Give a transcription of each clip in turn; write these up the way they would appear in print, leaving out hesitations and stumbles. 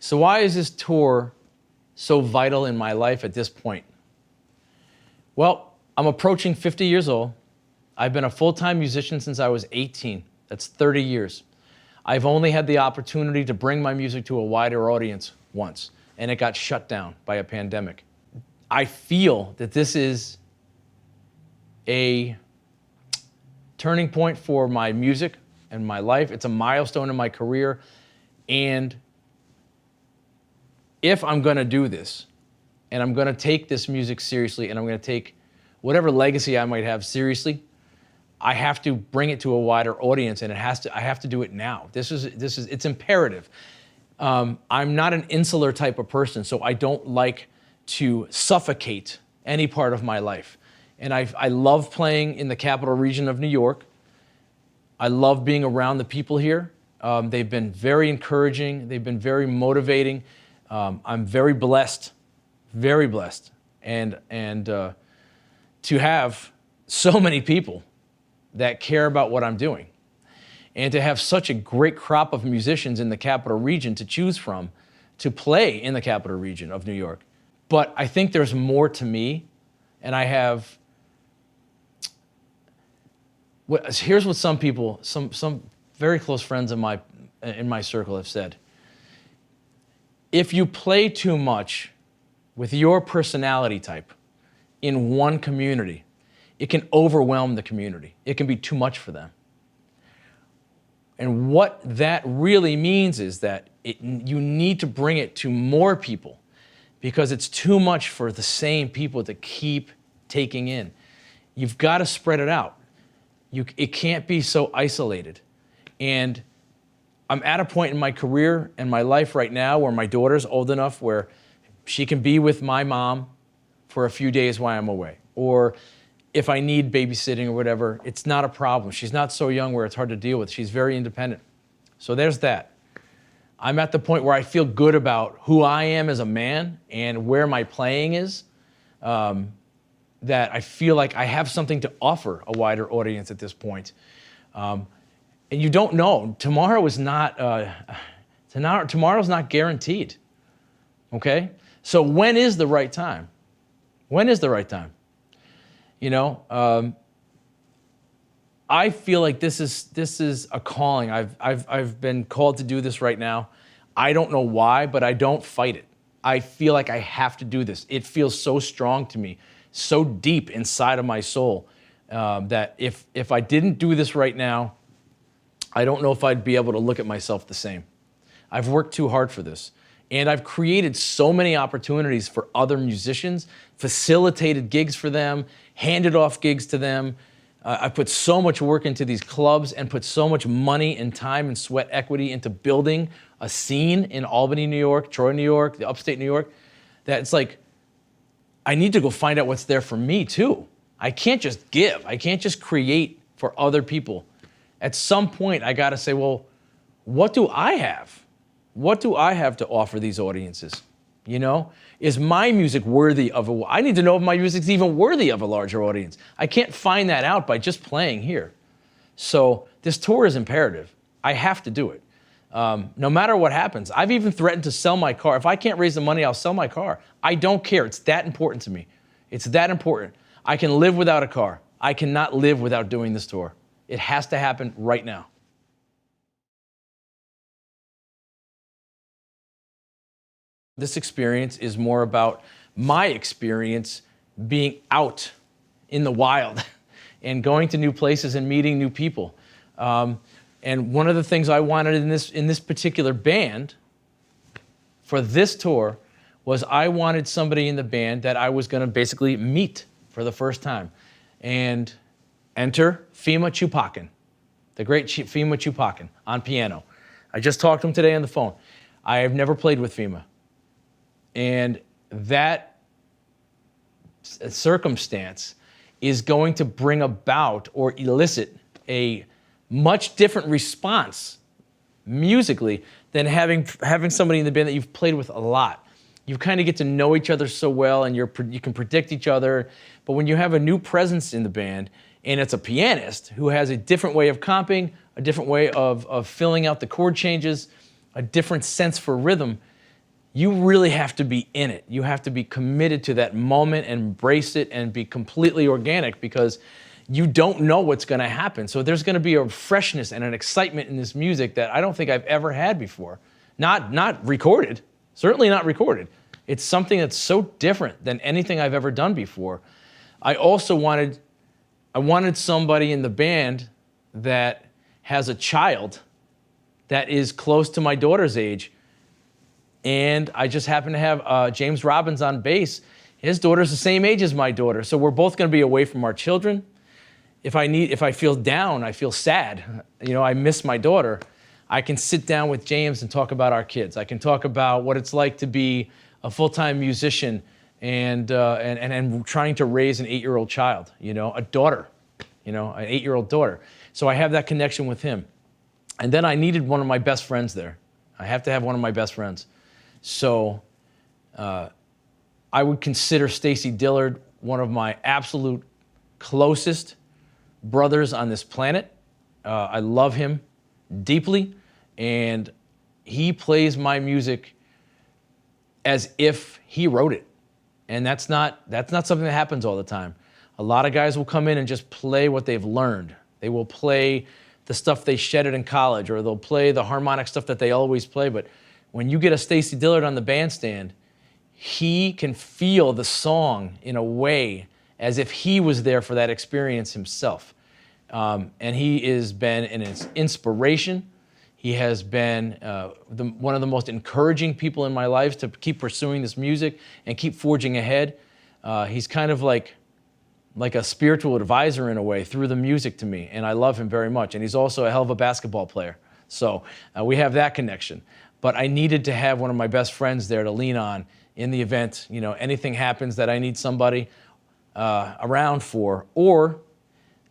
So why is this tour so vital in my life at this point? Well, I'm approaching 50 years old. I've been a full-time musician since I was 18. That's 30 years. I've only had the opportunity to bring my music to a wider audience once, and it got shut down by a pandemic. I feel that this is a turning point for my music and my life. It's a milestone in my career, and if I'm gonna do this, and I'm gonna take this music seriously, and I'm gonna take whatever legacy I might have seriously, I have to bring it to a wider audience, and I have to do it now. It's imperative. I'm not an insular type of person, so I don't like to suffocate any part of my life. And I love playing in the capital region of New York. I love being around the people here. They've been very encouraging. They've been very motivating. I'm very blessed, and to have so many people that care about what I'm doing, and to have such a great crop of musicians in the capital region to choose from to play in the capital region of New York. But I think there's more to me, and I have, here's what some people, some very close friends in my circle have said. If you play too much with your personality type in one community, it can overwhelm the community. It can be too much for them. And what that really means is that you need to bring it to more people, because it's too much for the same people to keep taking in. You've got to spread it out. It can't be so isolated. And I'm at a point in my career and my life right now where my daughter's old enough where she can be with my mom for a few days while I'm away. Or if I need babysitting or whatever, it's not a problem. She's not so young where it's hard to deal with. She's very independent. So there's that. I'm at the point where I feel good about who I am as a man and where my playing is, that I feel like I have something to offer a wider audience at this point. And you don't know. Tomorrow's not guaranteed, okay? So when is the right time? When is the right time? You know, I feel like this is a calling. I've been called to do this right now. I don't know why, but I don't fight it. I feel like I have to do this. It feels so strong to me, so deep inside of my soul, that if I didn't do this right now, I don't know if I'd be able to look at myself the same. I've worked too hard for this. And I've created so many opportunities for other musicians, facilitated gigs for them, handed off gigs to them. I put so much work into these clubs and put so much money and time and sweat equity into building a scene in Albany, New York, Troy, New York, the upstate New York, that it's like, I need to go find out what's there for me too. I can't just give. I can't just create for other people. At some point, I gotta say, well, what do I have? What do I have to offer these audiences? You know, is my music worthy of I need to know if my music's even worthy of a larger audience. I can't find that out by just playing here. So this tour is imperative. I have to do it. No matter what happens. I've even threatened to sell my car. If I can't raise the money, I'll sell my car. I don't care. It's that important to me. It's that important. I can live without a car. I cannot live without doing this tour. It has to happen right now. This experience is more about my experience being out in the wild and going to new places and meeting new people. And one of the things I wanted in this particular band for this tour was I wanted somebody in the band that I was going to basically meet for the first time. And enter Fima Chupakin, the great Fima Chupakin on piano. I just talked to him today on the phone. I have never played with Fima. And that circumstance is going to bring about or elicit a much different response musically than having somebody in the band that you've played with a lot. You kind of get to know each other so well, and you can predict each other. But when you have a new presence in the band, and it's a pianist who has a different way of comping, a different way of filling out the chord changes, a different sense for rhythm, you really have to be in it. You have to be committed to that moment and embrace it and be completely organic, because you don't know what's going to happen. So there's going to be a freshness and an excitement in this music that I don't think I've ever had before. Not recorded, certainly not recorded. It's something that's so different than anything I've ever done before. I also wanted somebody in the band that has a child that is close to my daughter's age. And I just happen to have James Robbins on bass. His daughter's the same age as my daughter. So we're both going to be away from our children. If I feel down, I feel sad, I miss my daughter, I can sit down with James and talk about our kids. I can talk about what it's like to be a full-time musician and trying to raise an 8-year-old child, a daughter, an 8-year-old daughter. So I have that connection with him. And then I needed one of my best friends there. I have to have one of my best friends. So I would consider Stacy Dillard one of my absolute closest brothers on this planet. I love him deeply, and he plays my music as if he wrote it. And that's not something that happens all the time. A lot of guys will come in and just play what they've learned. They will play the stuff they shedded in college, or they'll play the harmonic stuff that they always play. But when you get a Stacy Dillard on the bandstand, he can feel the song in a way as if he was there for that experience himself. And he has been an inspiration. He has been one of the most encouraging people in my life to keep pursuing this music and keep forging ahead. He's kind of like a spiritual advisor in a way through the music to me, and I love him very much. And he's also a hell of a basketball player. So we have that connection. But I needed to have one of my best friends there to lean on in the event, anything happens that I need somebody around for, or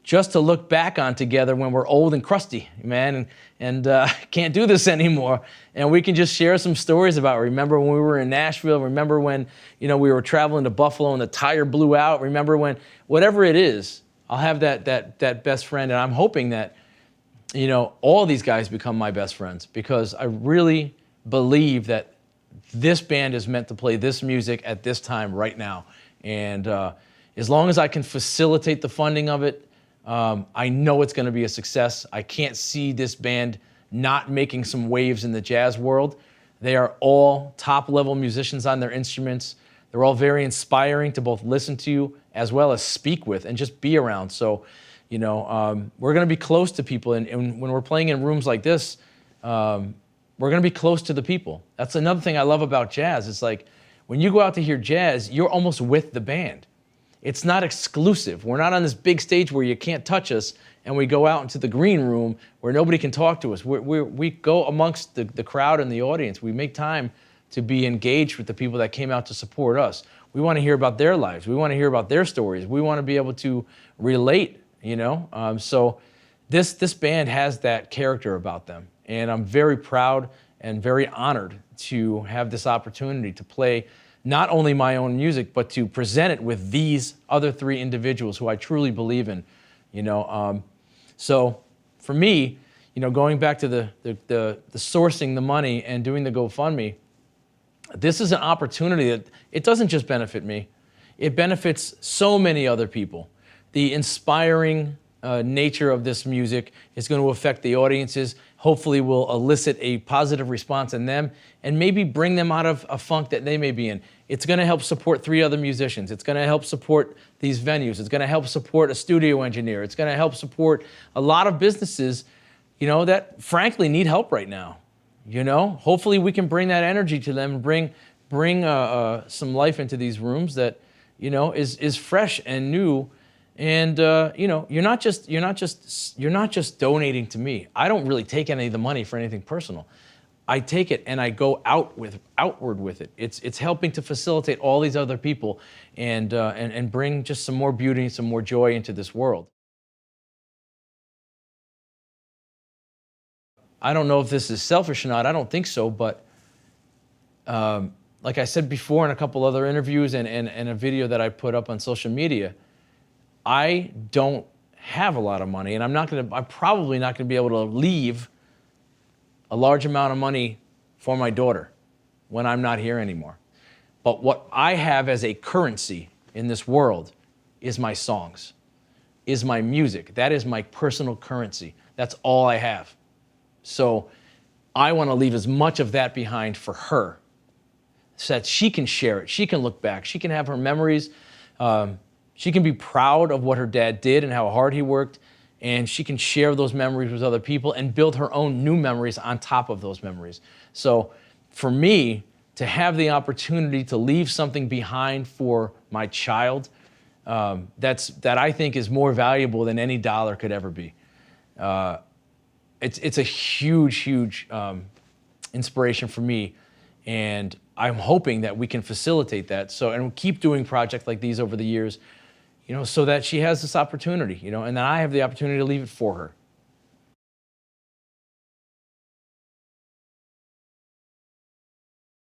just to look back on together when we're old and crusty, man, and can't do this anymore. And we can just share some stories about, remember when we were in Nashville, remember when, we were traveling to Buffalo and the tire blew out, remember when, whatever it is, I'll have that best friend. And I'm hoping that, all these guys become my best friends, because I really believe that this band is meant to play this music at this time right now. And as long as I can facilitate the funding of it, I know it's going to be a success. I can't see this band not making some waves in the jazz world. They are all top-level musicians on their instruments. They're all very inspiring to both listen to as well as speak with and just be around. So, we're going to be close to people. And when we're playing in rooms like this, we're going to be close to the people. That's another thing I love about jazz. It's like when you go out to hear jazz, you're almost with the band. It's not exclusive. We're not on this big stage where you can't touch us, and we go out into the green room where nobody can talk to us. We go amongst the crowd and the audience. We make time to be engaged with the people that came out to support us. We want to hear about their lives. We want to hear about their stories. We want to be able to relate, So this band has that character about them. And I'm very proud and very honored to have this opportunity to play not only my own music, but to present it with these other 3 individuals who I truly believe in, So for me, going back to the sourcing the money and doing the GoFundMe, this is an opportunity that it doesn't just benefit me. It benefits so many other people. The inspiring nature of this music is going to affect the audiences, hopefully will elicit a positive response in them and maybe bring them out of a funk that they may be in. It's going to help support 3 other musicians. It's going to help support these venues. It's going to help support a studio engineer. It's going to help support a lot of businesses, that frankly need help right now. Hopefully we can bring that energy to them and bring some life into these rooms that, is fresh and new. And you're not just donating to me. I don't really take any of the money for anything personal. I take it and I go outward with it. It's helping to facilitate all these other people and bring just some more beauty and some more joy into this world. I don't know if this is selfish or not. I don't think so, but like I said before in a couple other interviews and a video that I put up on social media, I don't have a lot of money, and I'm probably not gonna be able to leave a large amount of money for my daughter. when I'm not here anymore. But what I have as a currency in this world is my songs, is my music. That is my personal currency. That's all I have. So I want to leave as much of that behind for her so that she can share it. She can look back. She can have her memories. She can be proud of what her dad did and how hard he worked. And she can share those memories with other people and build her own new memories on top of those memories. So for me, to have the opportunity to leave something behind for my child, that I think is more valuable than any dollar could ever be. It's a huge inspiration for me, and I'm hoping that we can facilitate that. So, and keep doing projects like these over the years, so that she has this opportunity, and then I have the opportunity to leave it for her.